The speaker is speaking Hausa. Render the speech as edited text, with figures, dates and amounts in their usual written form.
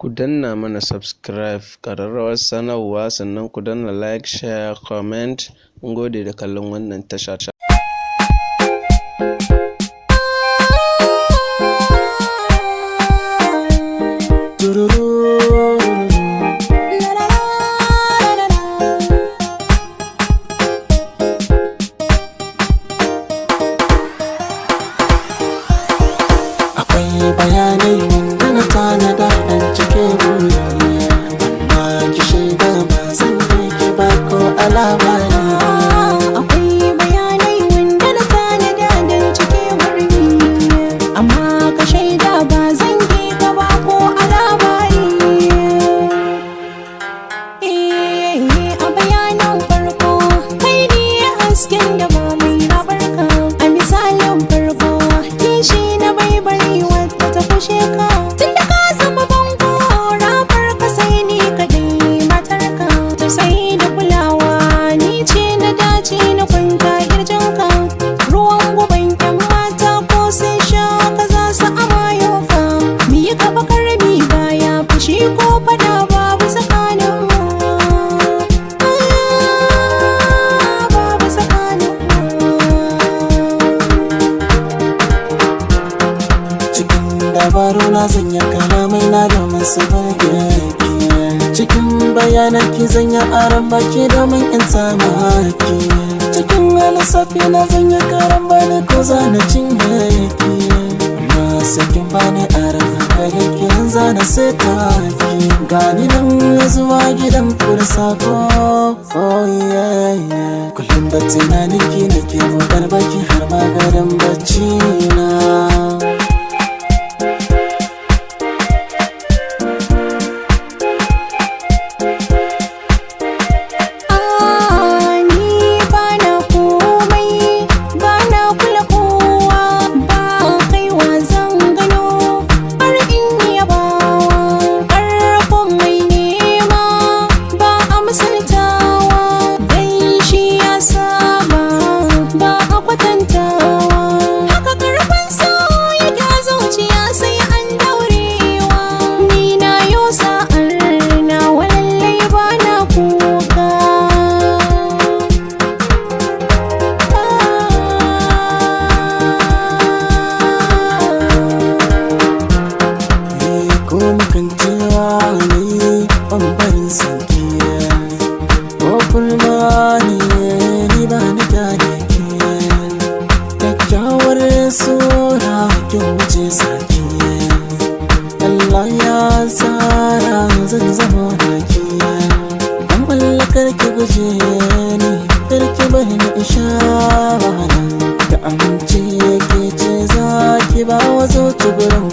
Ku danna mana subscribe, ƙararrawar sanarwa, sannan ku danna like, share, comment. Mun gode da kallon wannan tasha. Akwai bayanai wanda na tanada don cike buri, amma ki shaida ba zan ki ba ko alabari. Akwai bayanai wanda na tanada don cike buri, amma ka shaida ba zan ki ba ko alabari. A bayanan farko kai ne hasken da ba mai rabarka. A misalin farko kishi na bai bari wata ta kushe ka. Tunda ka zama bango rabar ka sai ni kadai matarka. Ta sai da kulawa ni ce na dace na kwanta kirjinka. Ruwan guban yan mata ko sai sha ka za su amayo ka. Mi yi gaba karmi baya fushi ko fada babu tsakaninmu. Babu tsakaninmu. Cikin dabaru na zanya kalamai na domin su burge ki. Cikin bayanan ki zanya aron baki domin in samu haki. Cikin lissafi na zanya karan bani ko zana cinye ki. Amma sakin bani aron hankali ki zana seta ki. Gani nan zuwa gidan kura sako. Oh yeah yeah. Kullum da tunanin ki nake buɗar baki har magarin bacci na. Ni bana komai, bana kula kowa, ba kaiwa zan gano har in yabawa. Ƙarfin mai nema ba a misaltawa, dan shi ya saba ba a kwatantawa. Haka ƙarfin so yake a zuciya sai an daurewa. Ni na yo sa'ar na walallai bana kuka. Ko makancewa ne ɓangaren sauki, ko kulma ne ni ba ni gane ki. Kyakkyawar sura kin wuce saki, Allah ya tsara zan zama naki. Ban mallakar ki guje ni, kar ki bari na isha da amince ke ce za ki ba wa zo gurin